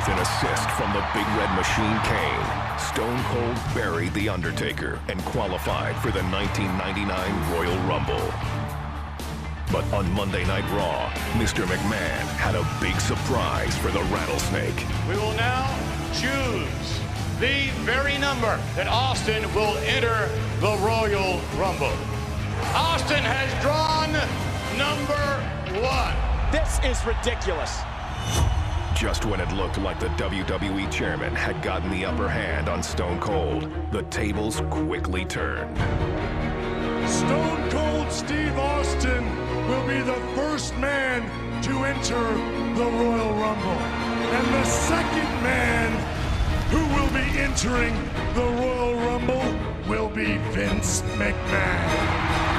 With an assist from the Big Red Machine Kane, Stone Cold buried The Undertaker and qualified for the 1999 Royal Rumble. But on Monday Night Raw, Mr. McMahon had a big surprise for the Rattlesnake. We will now choose the very number that Austin will enter the Royal Rumble. Austin has drawn number 1. This is ridiculous. Just when it looked like the WWE chairman had gotten the upper hand on Stone Cold, the tables quickly turned. Stone Cold Steve Austin will be the first man to enter the Royal Rumble. And the second man who will be entering the Royal Rumble will be Vince McMahon.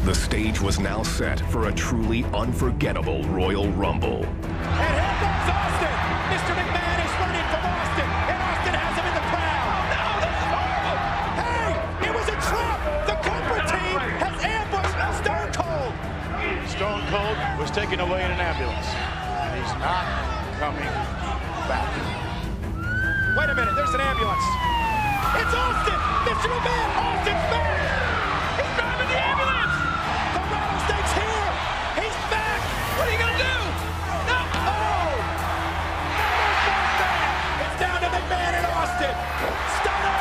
The stage was now set for a truly unforgettable Royal Rumble. And here comes Austin. Mr. McMahon is running from Austin, and Austin has him in the crowd. No, this is horrible. Hey, it was a trap. The corporate team has ambushed Stone Cold. Stone Cold was taken away in an ambulance, and he's not coming back. Wait a minute, there's an ambulance. It's Austin. Mr. McMahon, Austin's back. He's driving the ambulance. The Rattlesnake's here. He's back. What are you going to do? No. Oh. It's down to McMahon and Austin. Stunner.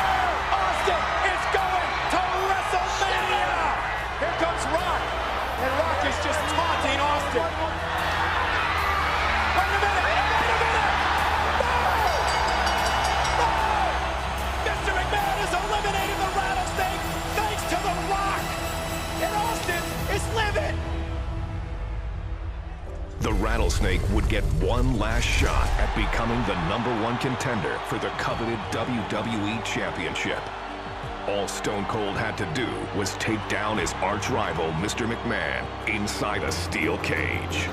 Austin is going to WrestleMania. Here comes Rock. And Rock is just taunting Austin. Wait a minute. Wait a minute. No. No. Mr. McMahon is eliminating the Rattlesnake thanks to The Rock. And Austin is livid. The Rattlesnake would get one last shot at becoming the #1 contender for the coveted WWE Championship. All Stone Cold had to do was take down his arch-rival, Mr. McMahon, inside a steel cage.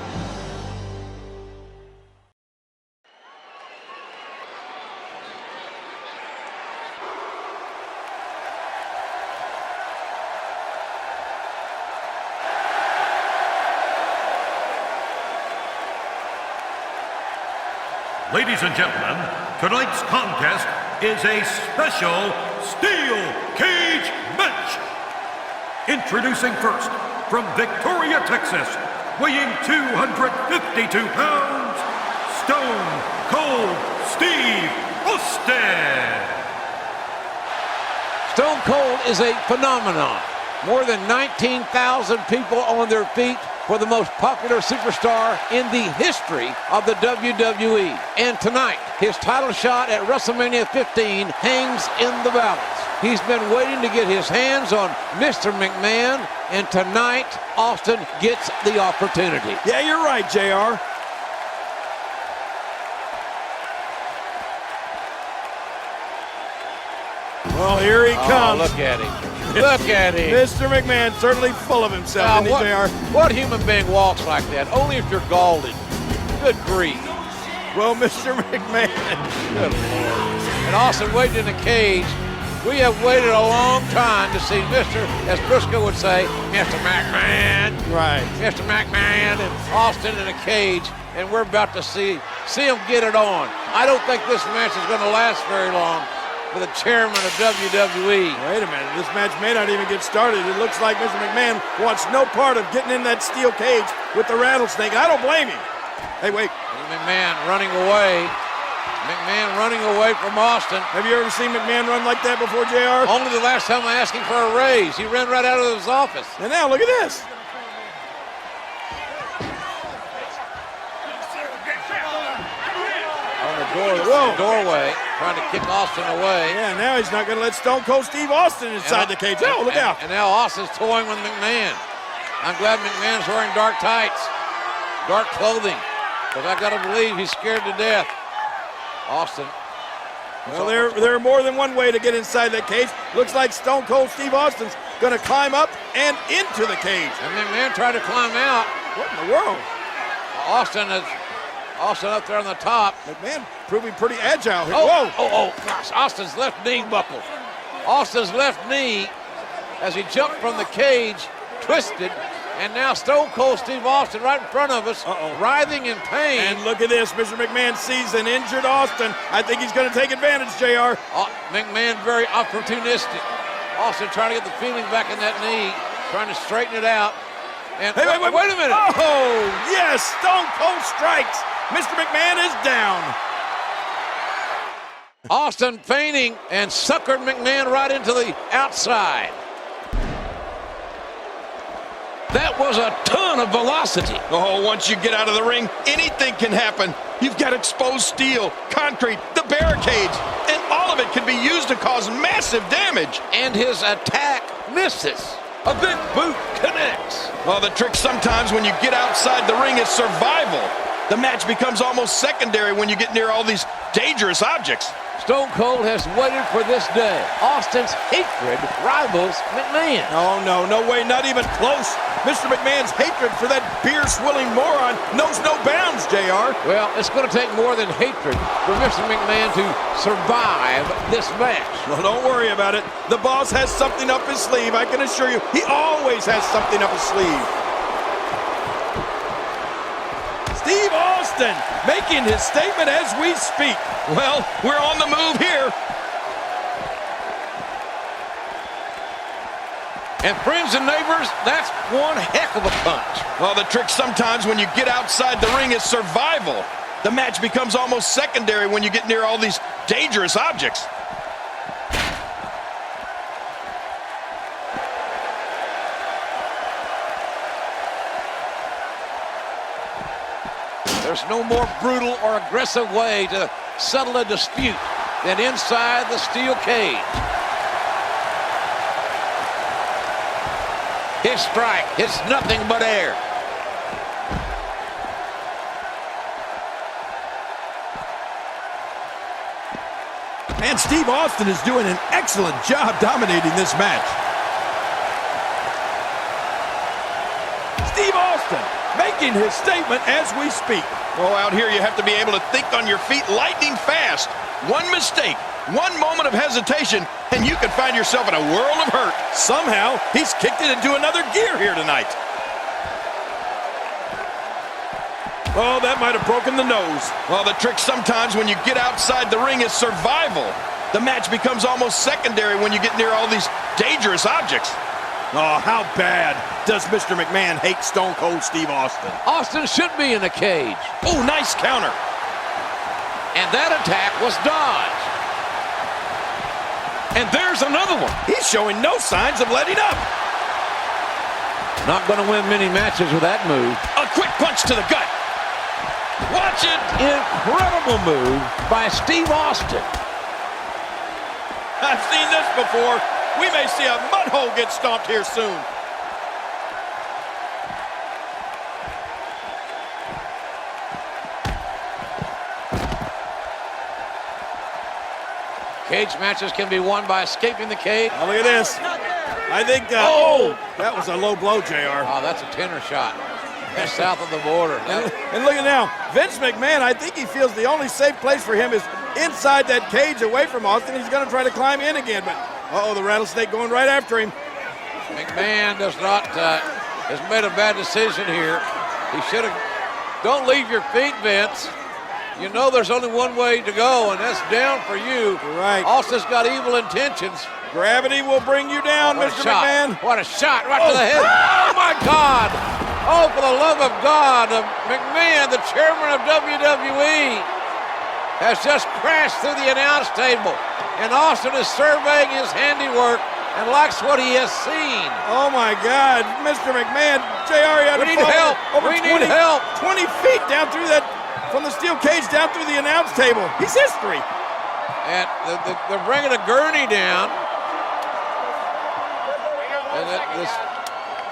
Ladies and gentlemen, tonight's contest is a special steel cage match. Introducing first, from Victoria, Texas, weighing 252 pounds, Stone Cold Steve Austin. Stone Cold is a phenomenon. More than 19,000 people on their feet for the most popular superstar in the history of the WWE. And tonight, his title shot at WrestleMania 15 hangs in the balance. He's been waiting to get his hands on Mr. McMahon, and tonight, Austin gets the opportunity. Yeah, you're right, JR. Well, here he comes. Look at him. Look at him. Mr. McMahon certainly full of himself, isn't he, JR? What human being walks like that? Only if you're Galded. Good grief. Well, Mr. McMahon. Good Lord. And Austin waiting in the cage. We have waited a long time to see Mr., as Briscoe would say, Mr. McMahon. Right. Mr. McMahon and Austin in a cage, and we're about to see him get it on. I don't think this match is going to last very long for the chairman of WWE. Wait a minute, this match may not even get started. It looks like Mr. McMahon wants no part of getting in that steel cage with the Rattlesnake. I don't blame him. Hey, wait. McMahon running away. McMahon running away from Austin. Have you ever seen McMahon run like that before, JR? Only the last time I asked him for a raise. He ran right out of his office. And now, look at this. Doorway, trying to kick Austin away. Yeah, now he's not going to let Stone Cold Steve Austin inside the cage. Oh, look out. And now Austin's toying with McMahon. I'm glad McMahon's wearing dark tights, dark clothing, because I got to believe he's scared to death. Austin. Well, there are more than one way to get inside that cage. Looks like Stone Cold Steve Austin's going to climb up and into the cage. And McMahon tried to climb out. What in the world? Austin up there on the top. McMahon proving pretty agile here. Oh, gosh, Austin's left knee buckled. Austin's left knee, as he jumped from the cage, twisted, And now Stone Cold Steve Austin right in front of us, writhing in pain. And look at this. Mr. McMahon sees an injured Austin. I think he's going to take advantage, JR. McMahon very opportunistic. Austin trying to get the feeling back in that knee, trying to straighten it out. And hey, wait a minute. Oh, yes, Stone Cold strikes. Mr. McMahon is down. Austin feigning and suckered McMahon right into the outside. That was a ton of velocity. Oh, once you get out of the ring, anything can happen. You've got exposed steel, concrete, the barricades, and all of it can be used to cause massive damage. And his attack misses. A big boot connects. Well, the trick sometimes when you get outside the ring is survival. The match becomes almost secondary when you get near all these dangerous objects. Stone Cold has waited for this day. Austin's hatred rivals McMahon. Oh, no way, not even close. Mr. McMahon's hatred for that beer-swilling moron knows no bounds, JR. Well, it's going to take more than hatred for Mr. McMahon to survive this match. Well, don't worry about it. The boss has something up his sleeve, I can assure you. He always has something up his sleeve. Steve Austin making his statement as we speak. Well, we're on the move here. And friends and neighbors, that's one heck of a punch. Well, the trick sometimes when you get outside the ring is survival. The match becomes almost secondary when you get near all these dangerous objects. There's no more brutal or aggressive way to settle a dispute than inside the steel cage. His strike hits nothing but air. And Steve Austin is doing an excellent job dominating this match. Steve Austin making his statement as we speak. Oh, out here you have to be able to think on your feet lightning fast. One mistake, one moment of hesitation, and you can find yourself in a world of hurt. Somehow, he's kicked it into another gear here tonight. Oh, that might have broken the nose. Well, the trick sometimes when you get outside the ring is survival. The match becomes almost secondary when you get near all these dangerous objects. Oh, how bad does Mr. McMahon hate Stone Cold Steve Austin? Austin should be in the cage. Oh, nice counter. And that attack was dodged. And there's another one. He's showing no signs of letting up. Not going to win many matches with that move. A quick punch to the gut. Watch it. Incredible move by Steve Austin. I've seen this before. We may see a mud hole get stomped here soon. Cage matches can be won by escaping the cage. Oh, look at this. I think, oh, that was a low blow, JR. Oh, that's a tenor shot. That's south of the border. And look at now, Vince McMahon, I think he feels the only safe place for him is inside that cage away from Austin. He's going to try to climb in again, but uh-oh, the rattlesnake going right after him. McMahon does not, has made a bad decision here. He should have, don't leave your feet, Vince. You know there's only one way to go, and that's down for you. Right. Austin's got evil intentions. Gravity will bring you down, Mr. McMahon. What a shot right to the head. Oh, my God. Oh, for the love of God, McMahon, the chairman of WWE, has just crashed through the announce table. And Austin is surveying his handiwork and likes what he has seen. Oh, my God. Mr. McMahon, JR, you had We need help. Over We need help. 20 feet down through that, from the steel cage down through the announce table. He's history. And they're bringing a gurney down. And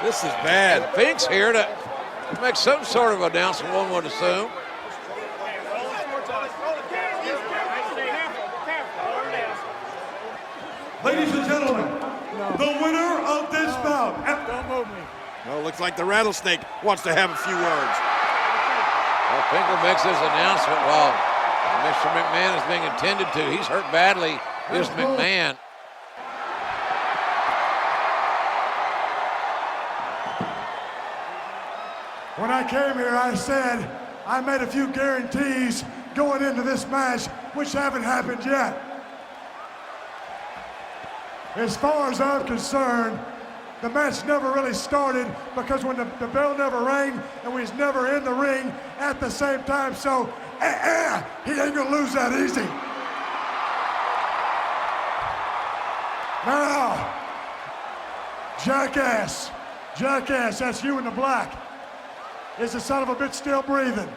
this is bad. Fink's here to make some sort of announcement, one would assume. Ladies and gentlemen, the winner of this bout. Don't move me. Well, looks like the rattlesnake wants to have a few words. Well, Finkel makes his announcement while Mr. McMahon is being attended to. He's hurt badly, is McMahon. When I came here, I said I made a few guarantees going into this match, which haven't happened yet. As far as I'm concerned, the match never really started because when the bell never rang and we was never in the ring at the same time, so he ain't gonna lose that easy. Now, jackass, that's you in the black. Is the son of a bitch still breathing?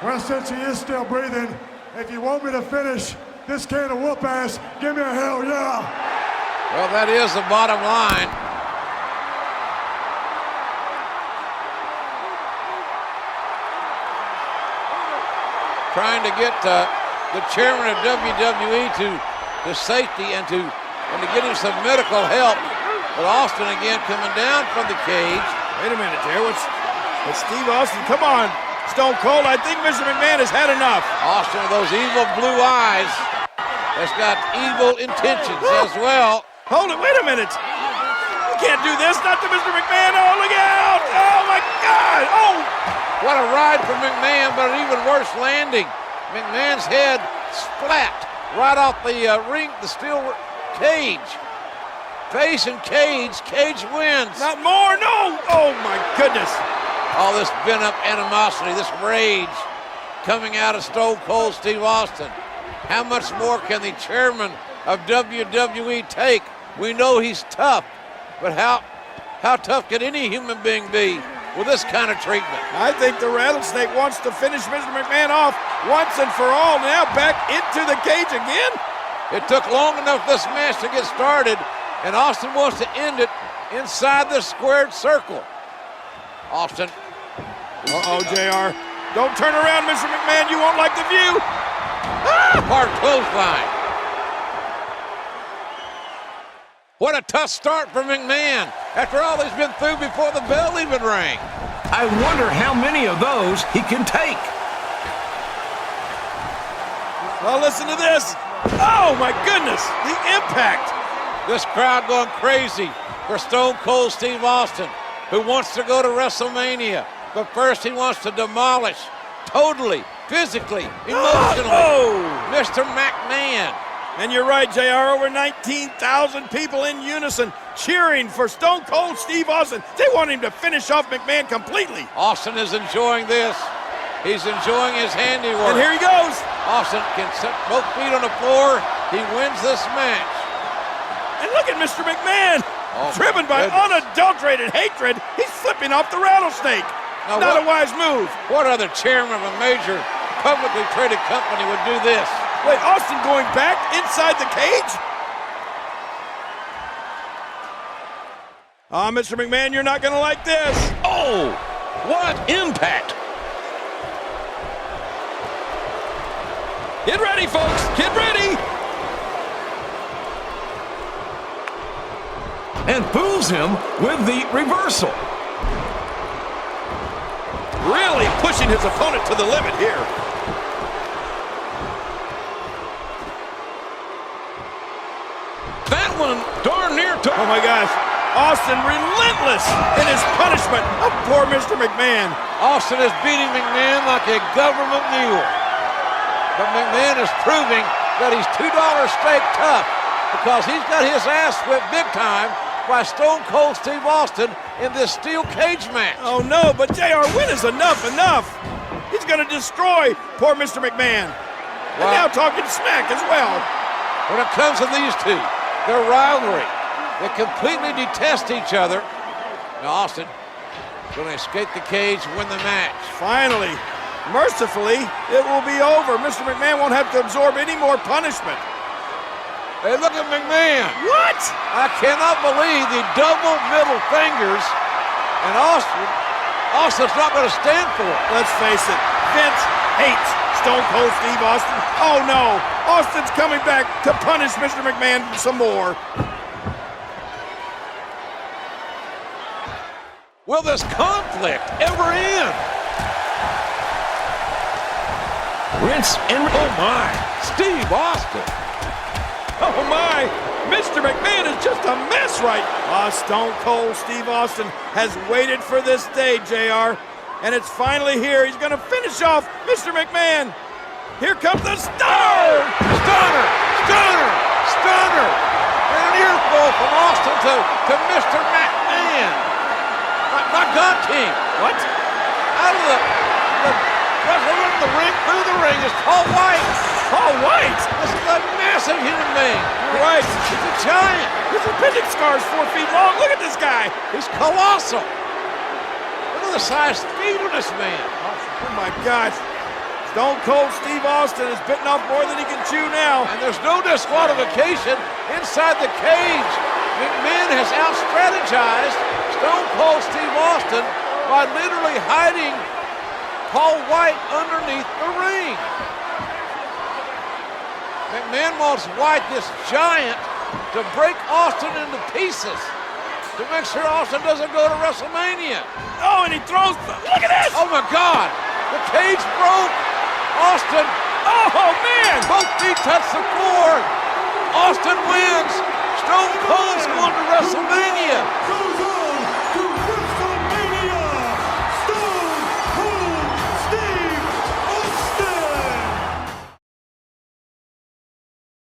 Well, since he is still breathing, if you want me to finish this can of whoop ass, give me a hell yeah. Well, that is the bottom line. Trying to get the chairman of WWE to safety and to get him some medical help. But Austin again coming down from the cage. Wait a minute, there. What's Steve Austin? Come on, Stone Cold. I think Mr. McMahon has had enough. Austin with those evil blue eyes. That's got evil intentions as well. Hold it, wait a minute. You can't do this, not to Mr. McMahon. Oh, look out. Oh, my God. Oh. What a ride for McMahon, but an even worse landing. McMahon's head splat right off the ring, the steel cage. Face and cage wins. Not more, no. Oh, my goodness. All this pent-up animosity, this rage coming out of Stone Cold Steve Austin. How much more can the chairman of WWE take? We know he's tough, but how tough can any human being be with this kind of treatment? I think the Rattlesnake wants to finish Mr. McMahon off once and for all. Now back into the cage again. It took long enough this match to get started, and Austin wants to end it inside the squared circle. Austin. Uh-oh, JR. Don't turn around, Mr. McMahon. You won't like the view. Hard clothesline. What a tough start for McMahon after all he's been through before the bell even rang. I wonder how many of those he can take. Well, listen to this. Oh, my goodness. The impact. This crowd going crazy for Stone Cold Steve Austin, who wants to go to WrestleMania. But first he wants to demolish totally, physically, emotionally, Mr. McMahon. And you're right, JR, over 19,000 people in unison cheering for Stone Cold Steve Austin. They want him to finish off McMahon completely. Austin is enjoying this. He's enjoying his handiwork. And here he goes. Austin can set both feet on the floor. He wins this match. And look at Mr. McMahon. Driven by unadulterated hatred, he's flipping off the Rattlesnake. Now not a wise move. What other chairman of a major publicly traded company would do this? Wait, Austin going back inside the cage? Mr. McMahon, you're not going to like this. Oh, what impact. Get ready, folks. Get ready. And fools him with the reversal. Really pushing his opponent to the limit here. That one darn near took. Oh my gosh. Austin relentless in his punishment of poor Mr. McMahon. Austin is beating McMahon like a government mule. But McMahon is proving that he's $2 steak tough because he's got his ass whipped big time by Stone Cold Steve Austin in this steel cage match. Oh no, but JR, when is enough? He's going to destroy poor Mr. McMahon. And now talking smack as well. When it comes to these two, their rivalry, they completely detest each other. Now Austin going to escape the cage and win the match. Finally, mercifully, it will be over. Mr. McMahon won't have to absorb any more punishment. Hey, look at McMahon. What? I cannot believe the double middle fingers, and Austin's not going to stand for it. Let's face it, Vince hates Stone Cold Steve Austin. Oh no, Austin's coming back to punish Mr. McMahon some more. Will this conflict ever end? Rinse and oh my, Steve Austin. Oh my, Mr. McMahon is just a mess right now. Stone Cold Steve Austin has waited for this day, JR, and it's finally here. He's going to finish off Mr. McMahon. Here comes the stunner! Stunner! Stunner! Stunner! And an earful from Austin to Mr. McMahon. My God, King. What? Out of the wrestler in the ring, through the ring is Paul White. Paul White! This is a massive human being. You're right. He's a giant. His appendix scar is 4 feet long. Look at this guy. He's colossal. Look at the size and speed of this man. Oh my God. Stone Cold Steve Austin is bitten off more than he can chew now. And there's no disqualification inside the cage. McMahon has out-strategized Stone Cold Steve Austin by literally hiding Paul White underneath the ring. McMahon wants White, this giant, to break Austin into pieces to make sure Austin doesn't go to WrestleMania. Oh, and he throws. Look at this! Oh my God! The cage broke. Austin. Oh man! Both feet touch the floor. Austin wins. Stone Cold's going to WrestleMania.